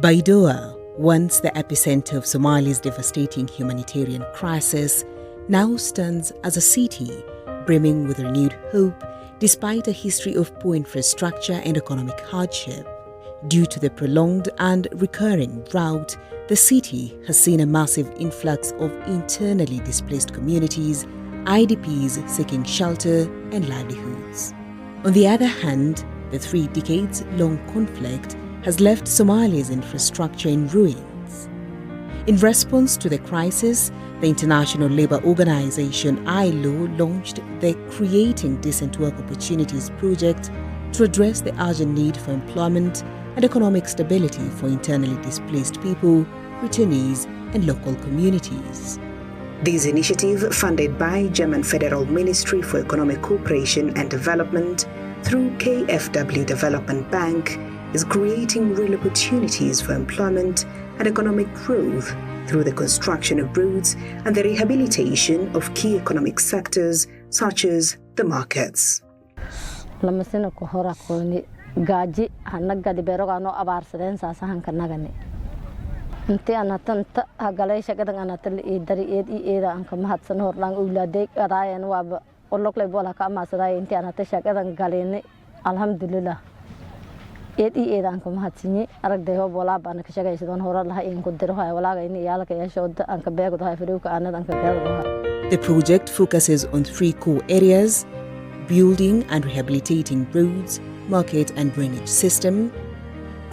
Baidoa, once the epicenter of Somalia's devastating humanitarian crisis, now stands as a city brimming with renewed hope despite a history of poor infrastructure and economic hardship. Due to the prolonged and recurring drought, the city has seen a massive influx of internally displaced communities, IDPs seeking shelter and livelihoods. On the other hand, the 3 decades-long conflict has left Somalia's infrastructure in ruins. In response to the crisis, the International Labour Organization ILO launched the Creating Decent Work Opportunities project to address the urgent need for employment and economic stability for internally displaced people, returnees, and local communities. This initiative, funded by German Federal Ministry for Economic Cooperation and Development through KfW Development Bank, is creating real opportunities for employment and economic growth through the construction of roads and the rehabilitation of key economic sectors such as the markets. Gaji hanagadi berogano abarsadeen saasahanka nagani intii anatanta hagalay shaqadan anatal idari eeda anka mahadsan horlaan uladay qadaayeen waa qoloqlay bola ka amasaday intii anata shaqadan galeenay alxamdulillah eeda anka mahadsinay aragdeeyo bola baan ka shaqaysadon hore laha in ku diro hay walaaga in iyalka yeeshooda anka beegdo hay fadhiyo ka anad anka beegdo. The project focuses on 3 core areas: building and rehabilitating roads, market and drainage system,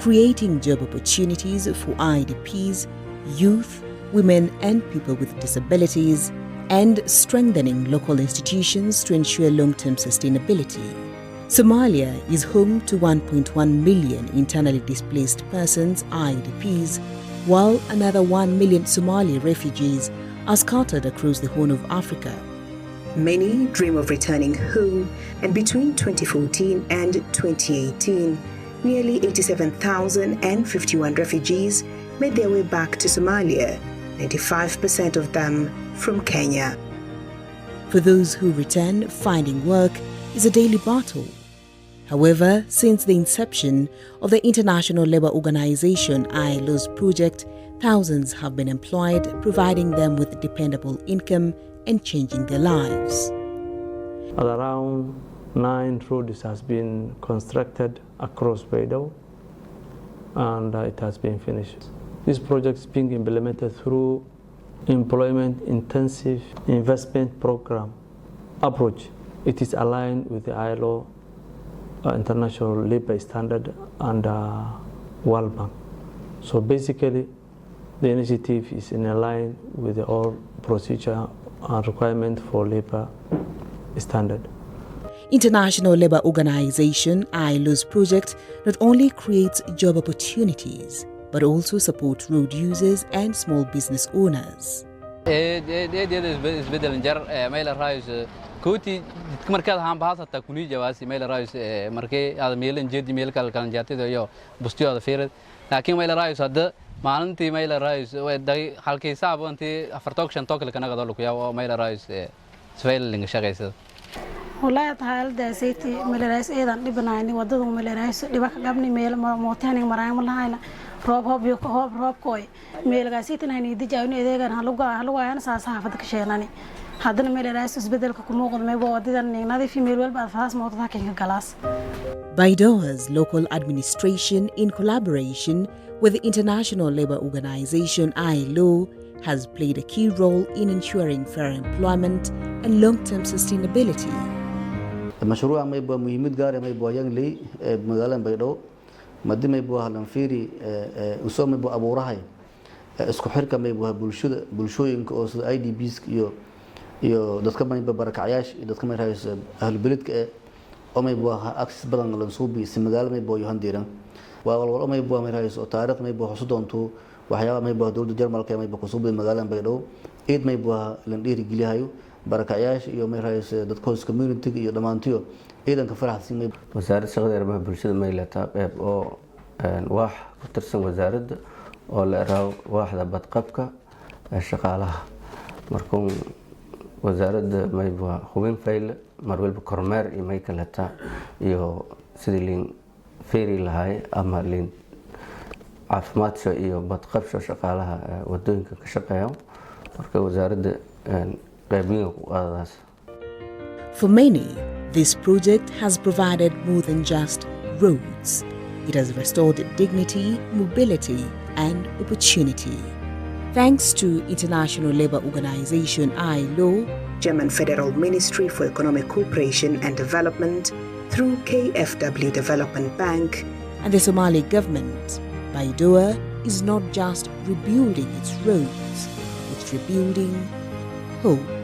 creating job opportunities for IDPs, youth, women and people with disabilities, and strengthening local institutions to ensure long-term sustainability. Somalia is home to 1.1 million internally displaced persons, IDPs, while another 1 million Somali refugees are scattered across the Horn of Africa. Many dream of returning home, and between 2014 and 2018, nearly 87,051 refugees made their way back to Somalia, 95% of them from Kenya. For those who return, finding work is a daily battle. However, since the inception of the International Labour Organization ILO's project, thousands have been employed, providing them with dependable income and changing their lives. Around 9 roads has been constructed across Baidoa, and it has been finished. This project is being implemented through employment-intensive investment program approach. It is aligned with the ILO, International Labour Standard, and World Bank. So basically, the initiative is in line with the all procedure and requirement for labour standard. International Labour Organization ILO's project not only creates job opportunities but also supports road users and small business owners. كوتي مركز هم بحث تكوني جواسي ميل رايس مركز هذا ميلن جدي ميل كان جاتي ده يو بستيو هذا فيرد لكن ميل رايس هذا ما أنتي ميل رايس وداي حالك صعب أنتي أفرتوكشن توكل كنا قدروا كيا ميل رايس سفيل اللي شغيس ولا تهال ده سيتي ميل رايس إيه ده بنايني ودده ميل رايس اللي بقى قبني ميل موتيني مرايم ولا هاينا روب هوب يوك هوب روب كوي ميل رايسيتي نايني دي جاوني إيه ده كان هلوجا أنا ساسا هفتك شيئاني هذا الميل رايس بدل كموقع ما يبغى ودينا نادي في ميل والبعض فاس موضوع كين كلاس. Baidoa's local administration, in collaboration with the International Labour Organization ILO, has played a key role in ensuring fair employment and long-term sustainability. المشروع ما يبغى مهمة قارة ما يبغى ينلي مقالة بيدو مدي ما يبغى هالنفيري وصوم ما يبغى أبو راهي اسكو حركة ما يبغى بلشو إنك أو IDPs iyo dadka ma barakacayaash iyo dadka ma raayis ahlu beledka oo ma buu access badan la soo biisay magaalo ma buu yahan diiran waa walwal ma buu ma raayis oo taariikh ma buu xusu doonto waxyaabo ma buu dawladda Jarmalka ma buu ku soo biisay magaalada Baidoa eed ma buu la dhiiri geliyayo barakacayaash iyo ma raayis dadka hoos community iyo dhamaantiyo ciidanka faraxsan ma wasaaradda shaqada arrimaha bulshada ma ilaa qayb oo wax ku tirsan wasaaradda oo la raaw waaxda badqabka shaqaalaha markuu wasaaradda ma yibaa hubin fayl marwalba kormeer iyo may kala taa iyo sidii lin feeri lahay ama lin caafimaadka iyo badqabsha shaqaalaha wadooyinka ka shaqeeya marka wasaaradda qayb weyn ku qaadadaas. For many, this project has provided more than just roads. It has restored dignity, mobility, and opportunity. Thanks to International Labour Organization ILO, German Federal Ministry for Economic Cooperation and Development through KfW Development Bank, and the Somali government, Baidoa is not just rebuilding its roads, it's rebuilding hope.